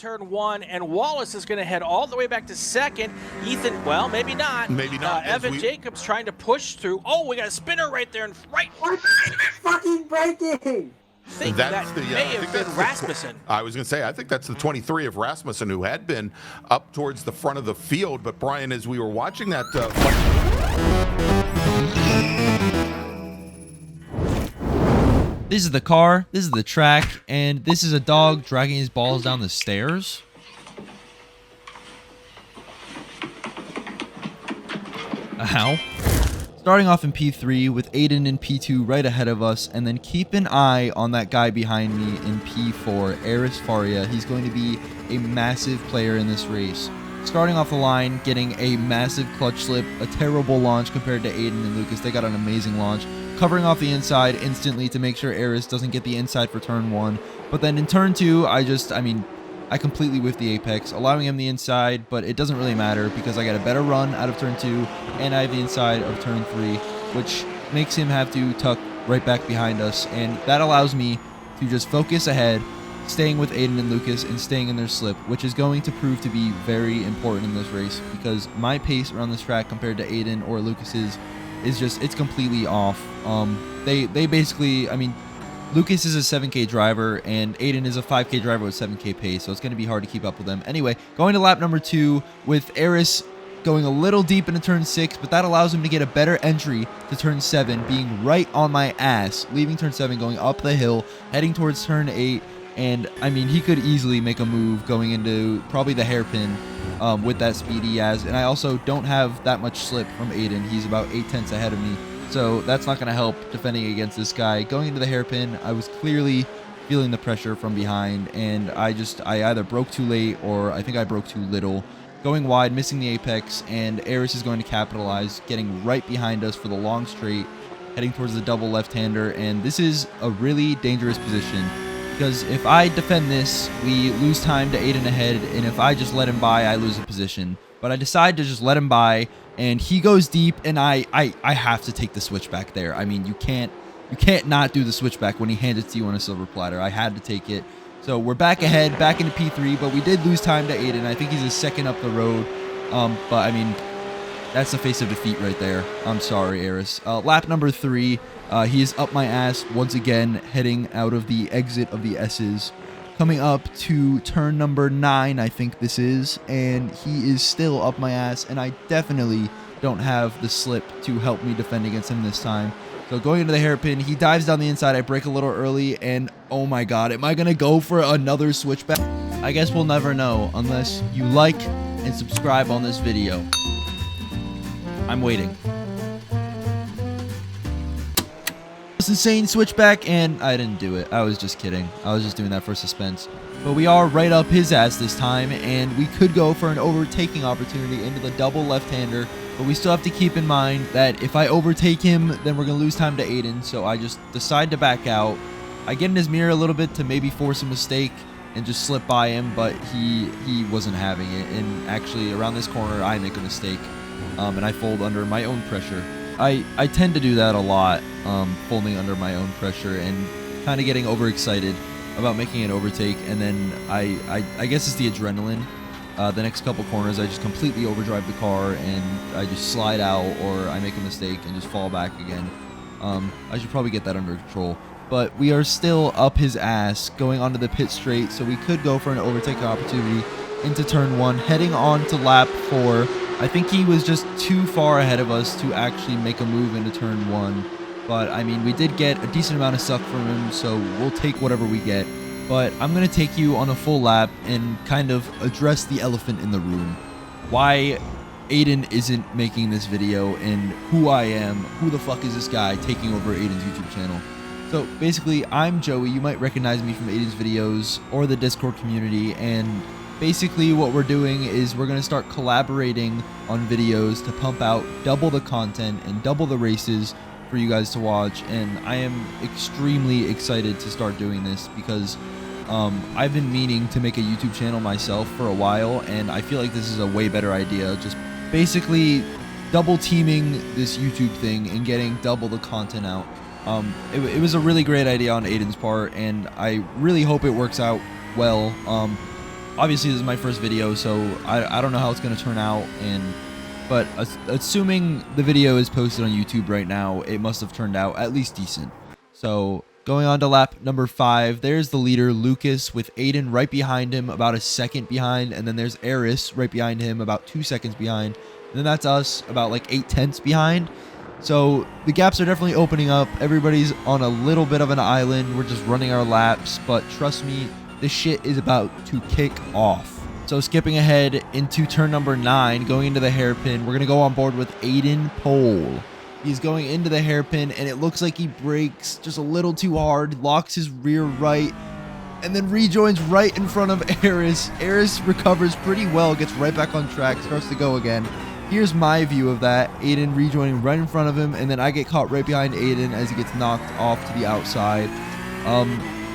turn one, and Wallace is going to head all the way back to second. Ethan, well, maybe not. Maybe not. Evan Jacobs trying to push through. Oh, we got a spinner right there, and right. What fucking breaking? I think that may have been Rasmussen. I was going to say, I think that's the 23 of Rasmussen, who had been up towards the front of the field. But Brian, as we were watching that, this is the car, this is the track, and this is a dog dragging his balls down the stairs. Ow. Starting off in P3 with Aiden in P2 right ahead of us, and then keep an eye on that guy behind me in P4, Aris Faria. He's going to be a massive player in this race. Starting off the line, getting a massive clutch slip, a terrible launch compared to Aiden and Lucas. They got an amazing launch. Covering off the inside instantly to make sure Aris doesn't get the inside for turn 1. But then in turn 2, I completely whiffed the apex, allowing him the inside, but it doesn't really matter because I got a better run out of turn 2, and I have the inside of turn 3, which makes him have to tuck right back behind us, and that allows me to just focus ahead, staying with Aiden and Lucas and staying in their slip, which is going to prove to be very important in this race because my pace around this track compared to Aiden or Lucas's is just, it's completely off. They basically, Lucas is a 7K driver, and Aiden is a 5K driver with 7K pace, so it's going to be hard to keep up with them. Anyway, going to lap number 2 with Aris going a little deep into turn 6, but that allows him to get a better entry to turn 7, being right on my ass, leaving turn 7, going up the hill, heading towards turn 8, and, he could easily make a move going into probably the hairpin with that speed he has, and I also don't have that much slip from Aiden. He's about 8/10 ahead of me. So that's not going to help defending against this guy. Going into the hairpin, I was clearly feeling the pressure from behind, and I either broke too late or I think I broke too little. Going wide, missing the apex, and Aris is going to capitalize, getting right behind us for the long straight, heading towards the double left-hander, and this is a really dangerous position because if I defend this, we lose time to Aiden ahead, and if I just let him by, I lose a position. But I decide to just let him by, and he goes deep, and I have to take the switchback there. You can't not do the switchback when he hands it to you on a silver platter. I had to take it. So we're back ahead, back into P3, but we did lose time to Aiden. I think he's a second up the road. But that's the face of defeat right there. I'm sorry, Aris. Lap number 3, he is up my ass once again, heading out of the exit of the S's. Coming up to turn number 9, I think this is, and he is still up my ass, and I definitely don't have the slip to help me defend against him this time. So going into the hairpin, he dives down the inside, I break a little early, and oh my god, am I going to go for another switchback? I guess we'll never know unless you like and subscribe on this video. I'm waiting. Insane switchback, and I didn't do it. I was just kidding. I was just doing that for suspense. But we are right up his ass this time, and we could go for an overtaking opportunity into the double left-hander, but we still have to keep in mind that if I overtake him, then we're going to lose time to Aiden, so I just decide to back out. I get in his mirror a little bit to maybe force a mistake and just slip by him, but he wasn't having it, and actually around this corner I make a mistake, and I fold under my own pressure. I tend to do that a lot, folding under my own pressure and kind of getting overexcited about making an overtake, and then I guess it's the adrenaline. The next couple corners I just completely overdrive the car and I just slide out, or I make a mistake and just fall back again. I should probably get that under control. But we are still up his ass going onto the pit straight, so we could go for an overtaking opportunity into turn 1, heading on to lap 4. I think he was just too far ahead of us to actually make a move into turn 1. But, we did get a decent amount of suck from him, so we'll take whatever we get. But I'm going to take you on a full lap and kind of address the elephant in the room. Why Aiden isn't making this video, and who I am. Who the fuck is this guy taking over Aiden's YouTube channel? So, basically, I'm Joey. You might recognize me from Aiden's videos or the Discord community, and basically what we're doing is we're going to start collaborating on videos to pump out double the content and double the races for you guys to watch, and I am extremely excited to start doing this because I've been meaning to make a YouTube channel myself for a while, and I feel like this is a way better idea. Just basically double teaming this YouTube thing and getting double the content out. It was a really great idea on Aiden's part, and I really hope it works out well. obviously this is my first video, so I don't know how it's going to turn out, but assuming the video is posted on YouTube right now, it must have turned out at least decent. So going on to lap number 5, there's the leader, Lucas, with Aiden right behind him, about a second behind, and then there's Eris right behind him, about 2 seconds behind, and then that's us, about like 8/10 behind. So the gaps are definitely opening up. Everybody's on a little bit of an island. We're just running our laps, but trust me, this shit is about to kick off. So skipping ahead into turn number 9, going into the hairpin, we're going to go on board with Aiden Pole. He's going into the hairpin, and it looks like he brakes just a little too hard, locks his rear right, and then rejoins right in front of Eris. Eris recovers pretty well, gets right back on track, starts to go again. Here's my view of that. Aiden rejoining right in front of him, and then I get caught right behind Aiden as he gets knocked off to the outside.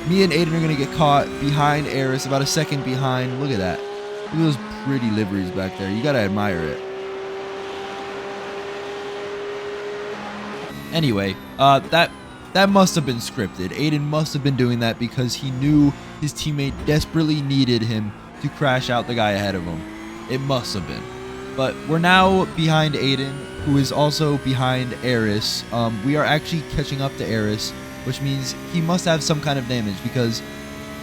Me and Aiden are going to get caught behind Eris, about a second behind. Look at that. Look at those pretty liveries back there. You got to admire it. Anyway, that must have been scripted. Aiden must have been doing that because he knew his teammate desperately needed him to crash out the guy ahead of him. It must have been. But we're now behind Aiden, who is also behind Eris. We are actually catching up to Eris, which means he must have some kind of damage, because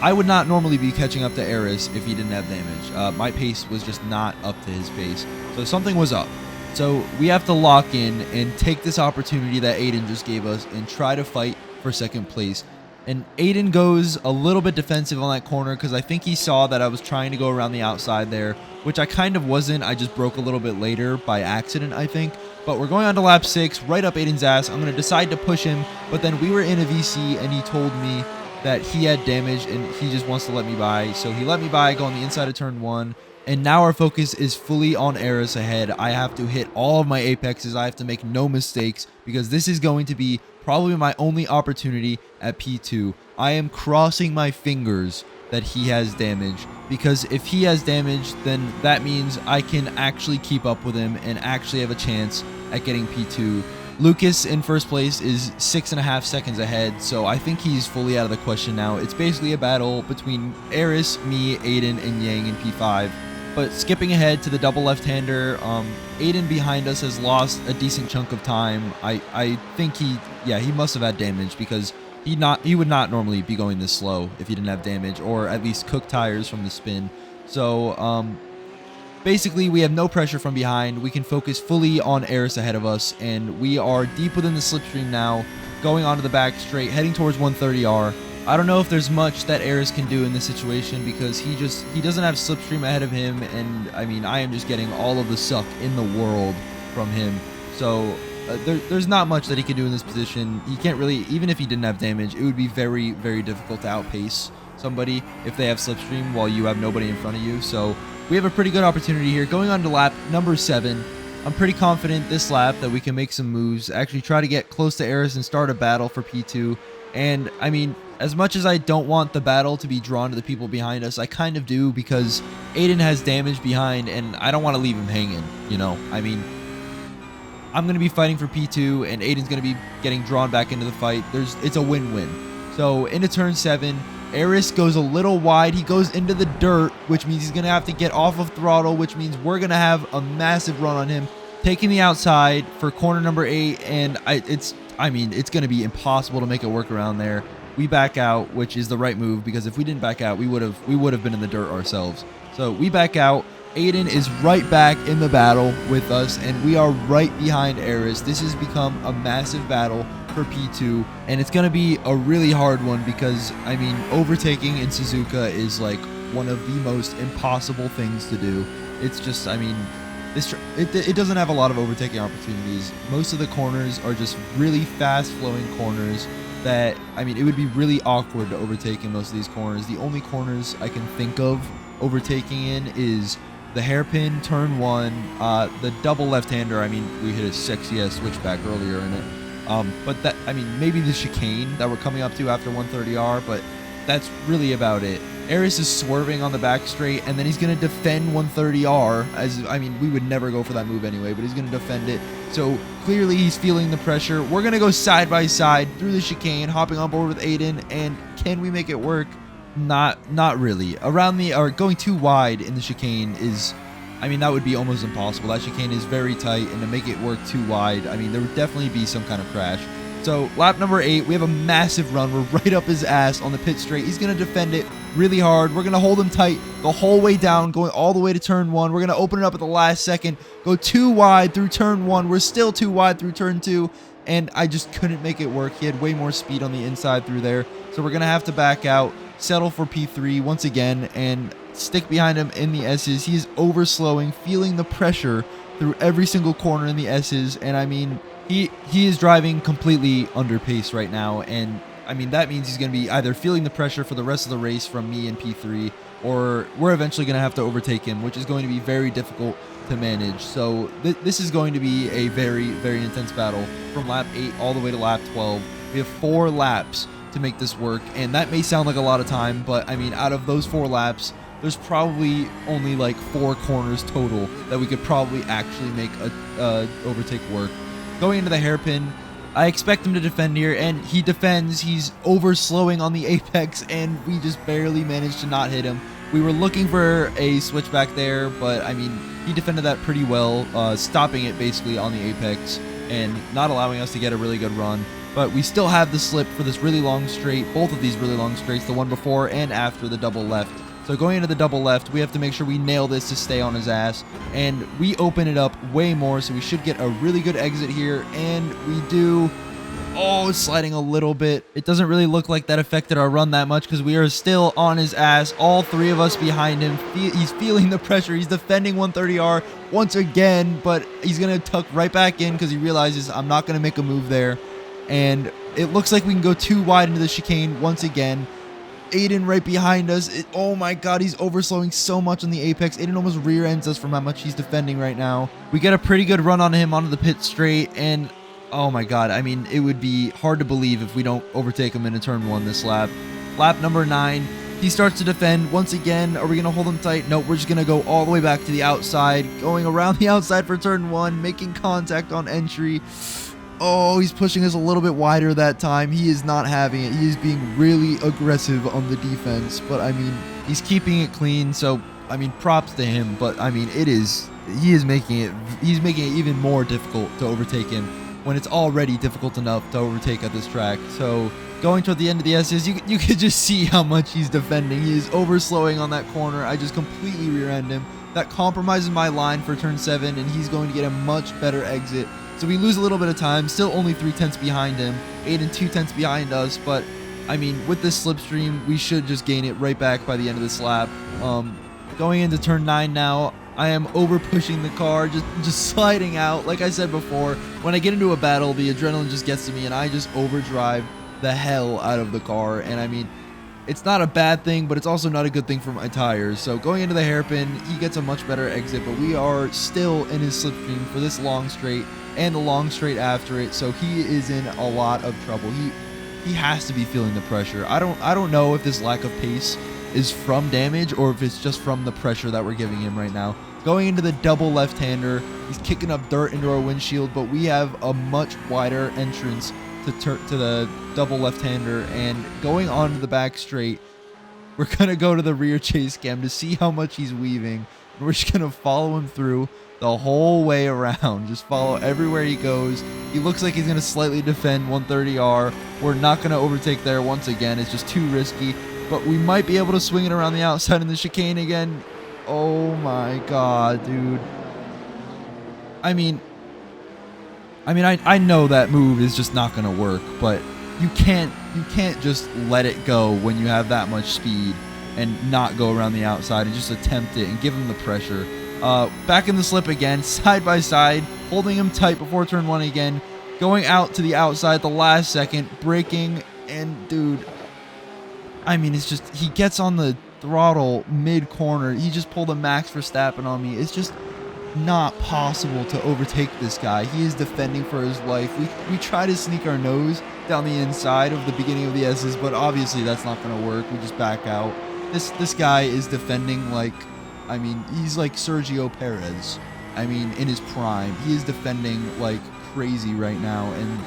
I would not normally be catching up to Eris if he didn't have damage. My pace was just not up to his pace. So something was up. So we have to lock in and take this opportunity that Aiden just gave us and try to fight for second place. And Aiden goes a little bit defensive on that corner because I think he saw that I was trying to go around the outside there, which I kind of wasn't. I just broke a little bit later by accident, I think. But we're going on to lap 6, right up Aiden's ass. I'm going to decide to push him, but then we were in a VC and he told me that he had damage and he just wants to let me by. So he let me by, go on the inside of turn 1. And now our focus is fully on Eris ahead. I have to hit all of my apexes. I have to make no mistakes because this is going to be probably my only opportunity at P2. I am crossing my fingers that he has damage, because if he has damage, then that means I can actually keep up with him and actually have a chance at getting P2. Lucas in first place is 6.5 seconds ahead, so I think he's fully out of the question now. It's basically a battle between Eris, me, Aiden, and Yang in P5. But skipping ahead to the double left-hander, Aiden behind us has lost a decent chunk of time. I think he must have had damage, because he would not normally be going this slow if he didn't have damage, or at least cook tires from the spin. So basically we have no pressure from behind. We can focus fully on Eris ahead of us, and we are deep within the slipstream now, going onto the back straight, heading towards 130R. I don't know if there's much that Eris can do in this situation, because he doesn't have slipstream ahead of him, and I mean, I am just getting all of the suck in the world from him. So there's not much that he can do in this position. He can't really, even if he didn't have damage, it would be very, very difficult to outpace somebody if they have slipstream while you have nobody in front of you. So we have a pretty good opportunity here. Going on to lap number 7, I'm pretty confident this lap that we can make some moves, actually try to get close to Eris and start a battle for P2. And I mean, as much as I don't want the battle to be drawn to the people behind us, I kind of do, because Aiden has damage behind and I don't want to leave him hanging, you know? I mean, I'm going to be fighting for P2 and Aiden's going to be getting drawn back into the fight. It's a win-win. So into turn 7, Eris goes a little wide. He goes into the dirt, which means he's going to have to get off of throttle, which means we're going to have a massive run on him, taking the outside for corner number 8, and it's going to be impossible to make it work around there. We back out, which is the right move, because if we didn't back out, we would have been in the dirt ourselves. So we back out. Aiden is right back in the battle with us, and we are right behind Eris. This has become a massive battle for P2, and it's going to be a really hard one, because, I mean, overtaking in Suzuka is like one of the most impossible things to do. It's just, I mean, it doesn't have a lot of overtaking opportunities. Most of the corners are just really fast-flowing corners that, I mean, it would be really awkward to overtake in most of these corners. The only corners I can think of overtaking in is the hairpin, turn 1, the double left-hander. I mean, we hit a sexy-ass switchback earlier in it. But that, I mean, maybe the chicane that we're coming up to after 130R, but that's really about it. Eris is swerving on the back straight, and then he's going to defend 130R. I mean, we would never go for that move anyway, but he's going to defend it. So clearly he's feeling the pressure. We're going to go side by side through the chicane, hopping on board with Aiden, and can we make it work? Not really. Around the, or going too wide in the chicane is, I mean, that would be almost impossible. That chicane is very tight, and to make it work too wide, I mean, there would definitely be some kind of crash. So lap number 8, we have a massive run. We're right up his ass on the pit straight. He's going to defend it really hard. We're going to hold him tight the whole way down, going all the way to turn 1. We're going to open it up at the last second, go too wide through turn 1. We're still too wide through turn 2, and I just couldn't make it work. He had way more speed on the inside through there, so we're going to have to back out, settle for P3 once again, and stick behind him in the S's. He is overslowing, feeling the pressure through every single corner in the S's, and I mean, he is driving completely under pace right now, and I mean, that means he's going to be either feeling the pressure for the rest of the race from me in P3, or we're eventually going to have to overtake him, which is going to be very difficult to manage. So this is going to be a very, very intense battle from lap 8 all the way to lap 12. We have 4 laps to make this work, and that may sound like a lot of time, but I mean, out of those 4 laps, there's probably only like 4 corners total that we could probably actually make a overtake work. Going into the hairpin, I expect him to defend here, and he defends. He's overslowing on the apex, and we just barely managed to not hit him. We were looking for a switchback there, but I mean, he defended that pretty well, stopping it basically on the apex and not allowing us to get a really good run. But we still have the slip for this really long straight, both of these really long straights, the one before and after the double left. So going into the double left, we have to make sure we nail this to stay on his ass, and we open it up way more, so we should get a really good exit here, and we do. Oh, it's sliding a little bit. It doesn't really look like that affected our run that much because we are still on his ass, all 3 of us behind him. He's feeling the pressure. He's defending 130R once again, but he's going to tuck right back in because he realizes I'm not going to make a move there, and it looks like we can go too wide into the chicane once again. Aiden right behind us. Oh my god, he's overslowing so much on the apex. Aiden almost rear ends us from how much he's defending right now. We get a pretty good run on him onto the pit straight, and oh my god, I mean, it would be hard to believe if we don't overtake him in a turn 1 this lap. Lap number 9, he starts to defend once again. Are we going to hold him tight? Nope, we're just going to go all the way back to the outside, going around the outside for turn 1, making contact on entry. Oh, he's pushing us a little bit wider that time. He is not having it. He is being really aggressive on the defense, but I mean, he's keeping it clean, so I mean, props to him, but I mean, he's making it even more difficult to overtake him when it's already difficult enough to overtake at this track. So going toward the end of the S's, you could just see how much he's defending. He is overslowing on that corner. I just completely rear end him. That compromises my line for turn 7, and he's going to get a much better exit. So we lose a little bit of time, still only 3/10 behind him, 8 and 2/10 behind us, but I mean, with this slipstream, we should just gain it right back by the end of this lap. Going into turn 9 now, I am over pushing the car, just sliding out. Like I said before, when I get into a battle, the adrenaline just gets to me, and I just overdrive the hell out of the car, and I mean, it's not a bad thing, but it's also not a good thing for my tires. So going into the hairpin, he gets a much better exit, but we are still in his slipstream for this long straight and the long straight after it, so he is in a lot of trouble. He has to be feeling the pressure. I don't know if this lack of pace is from damage or if it's just from the pressure that we're giving him right now. Going into the double left-hander, he's kicking up dirt into our windshield, but we have a much wider entrance to the double left-hander, and going onto the back straight, we're going to go to the rear chase cam to see how much he's weaving. We're just going to follow him through the whole way around. Just follow everywhere he goes. He looks like he's going to slightly defend 130R. We're not going to overtake there once again. It's just too risky, but we might be able to swing it around the outside in the chicane again. Oh my god, dude. I mean, I know that move is just not going to work, but you can't just let it go when you have that much speed and not go around the outside and just attempt it and give him the pressure. Back in the slip again, side by side, holding him tight before turn 1 again, going out to the outside the last second, braking, and dude, I mean, it's just, he gets on the throttle mid-corner. He just pulled a Max Verstappen on me. It's just not possible to overtake this guy. He is defending for his life. We try to sneak our nose down the inside of the beginning of the S's, but obviously that's not going to work. We just back out. This guy is defending like, I mean, he's like Sergio Perez. I mean, in his prime. He is defending like crazy right now, and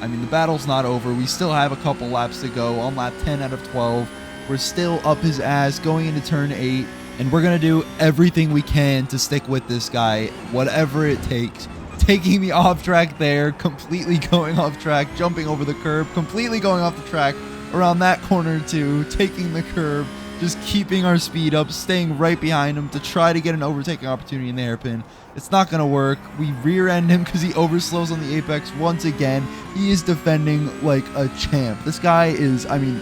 I mean, the battle's not over. We still have a couple laps to go on lap 10 out of 12. We're still up his ass going into turn 8, and we're going to do everything we can to stick with this guy, whatever it takes. Taking me off track there, completely going off track, jumping over the curb, completely going off the track around that corner too, taking the curb, just keeping our speed up, staying right behind him to try to get an overtaking opportunity in the hairpin. It's not going to work. We rear end him because he overslows on the apex once again. He is defending like a champ. This guy is, I mean,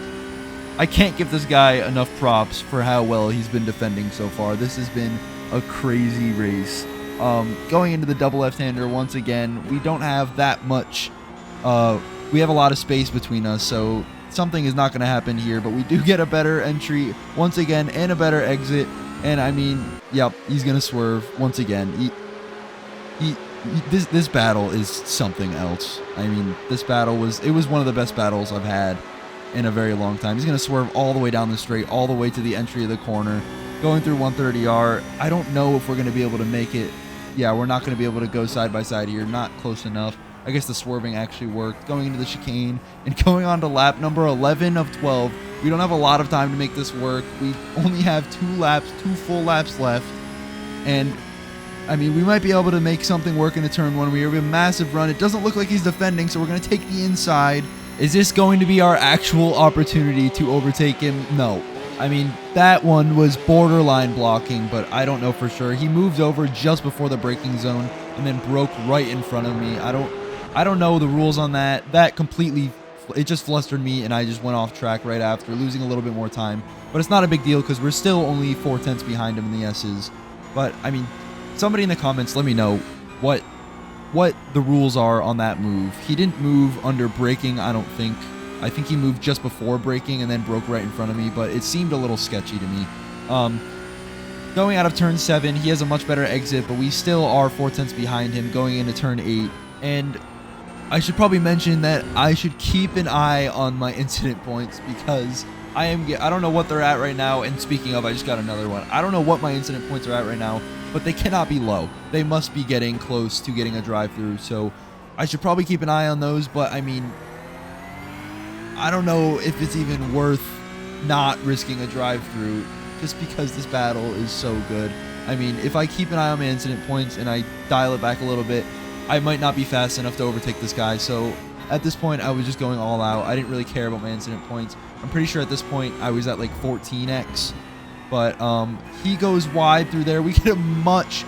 I can't give this guy enough props for how well he's been defending so far. This has been a crazy race. Going into the double left-hander once again, we don't have that much, we have a lot of space between us, so something is not going to happen here, but we do get a better entry once again and a better exit, and I mean, yep, he's going to swerve once again. This battle is something else. I mean, this battle was one of the best battles I've had in a very long time. He's going to swerve all the way down the straight, all the way to the entry of the corner, going through 130R. I don't know if we're going to be able to make it. Yeah, we're not going to be able to go side by side here. Not close enough. I guess the swerving actually worked. Going into the chicane and going on to lap number 11 of 12. We don't have a lot of time to make this work. We only have 2 full laps left. And, I mean, we might be able to make something work in a turn 1. We have a massive run. It doesn't look like he's defending, so we're going to take the inside. Is this going to be our actual opportunity to overtake him? No. I mean, that one was borderline blocking, but I don't know for sure. He moved over just before the braking zone and then broke right in front of me. I don't know the rules on that. That completely, it just flustered me, and I just went off track right after, losing a little bit more time. But it's not a big deal because we're still only 4/10 behind him in the S's. But, I mean, somebody in the comments, let me know what the rules are on that move. He didn't move under braking, I don't think. I think he moved just before braking and then broke right in front of me, but it seemed a little sketchy to me. Going out of turn 7, he has a much better exit, but we still are 4/10 behind him going into turn 8. And I should probably mention that I should keep an eye on my incident points because I don't know what they're at right now. And speaking of, I just got another one. I don't know what my incident points are at right now, but they cannot be low. They must be getting close to getting a drive-through, so I should probably keep an eye on those, but I mean, I don't know if it's even worth not risking a drive-through just because this battle is so good. I mean, if I keep an eye on my incident points and I dial it back a little bit, I might not be fast enough to overtake this guy. So at this point, I was just going all out. I didn't really care about my incident points. I'm pretty sure at this point I was at like 14x. But he goes wide through there. We get a much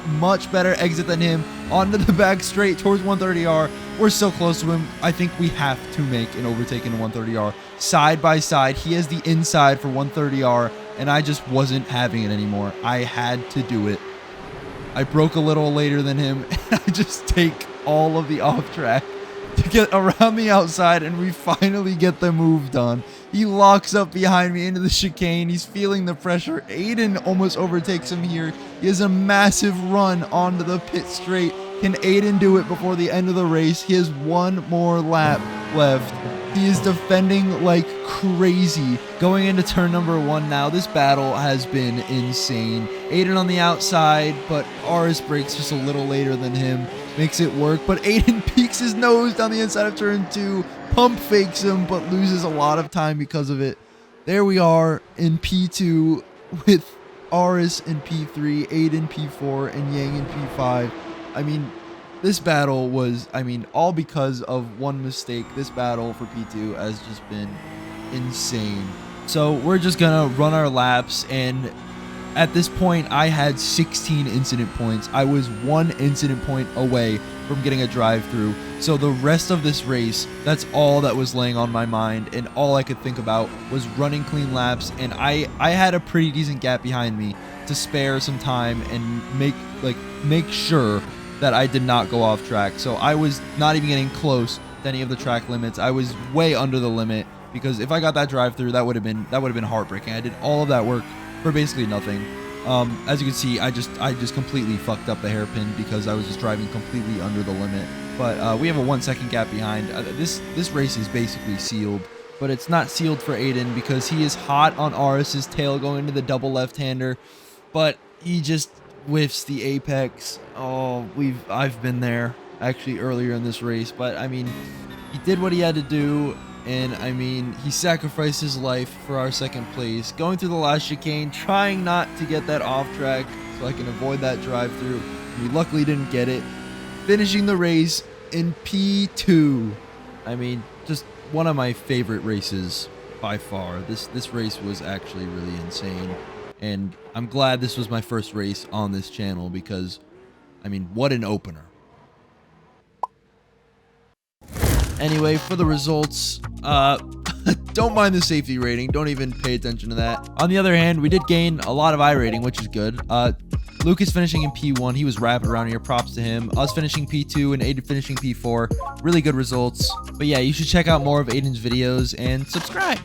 better exit than him onto the back straight towards 130R. We're so close to him. I think we have to make an overtake into 130R. Side by side, he has the inside for 130R, and I just wasn't having it anymore. I had to do it. I broke a little later than him, and I just take all of the off track to get around the outside, and we finally get the move done. He locks up behind me into the chicane. He's feeling the pressure. Aiden almost overtakes him here. He has a massive run onto the pit straight. Can Aiden do it before the end of the race? He has one more lap left. He is defending like crazy. Going into turn number 1 now. This battle has been insane. Aiden on the outside, but RS brakes just a little later than him. Makes it work, but Aiden peeks his nose down the inside of turn 2. Pump fakes him, but loses a lot of time because of it. There we are in P2 with RS in P3, Aiden P4, and Yang in P5. I mean, this battle was, all because of one mistake. This battle for P2 has just been insane. So we're just gonna run our laps, and at this point, I had 16 incident points. I was 1 incident point away from getting a drive-through. So the rest of this race, that's all that was laying on my mind, and all I could think about was running clean laps. And I had a pretty decent gap behind me to spare some time and make sure that I did not go off track. So I was not even getting close to any of the track limits. I was way under the limit, because if I got that drive-through, that would have been heartbreaking. I did all of that work for basically nothing. As you can see, I just completely fucked up the hairpin because I was just driving completely under the limit. But we have a 1 second gap behind. This race is basically sealed, but it's not sealed for Aiden because he is hot on RS's tail going into the double left-hander, but he just whiffs the apex. Oh, I've been there actually earlier in this race, but I mean, he did what he had to do. And I mean, he sacrificed his life for our second place, going through the last chicane, trying not to get that off track so I can avoid that drive through. We luckily didn't get it. Finishing the race in P2. I mean, just one of my favorite races by far. This race was actually really insane. And I'm glad this was my first race on this channel because, I mean, what an opener. Anyway, for the results, don't mind the safety rating. Don't even pay attention to that. On the other hand, we did gain a lot of iRating, which is good. Lucas finishing in P1. He was rapid around here. Props to him. Us finishing P2 and Aiden finishing P4. Really good results. But yeah, you should check out more of Aiden's videos and subscribe.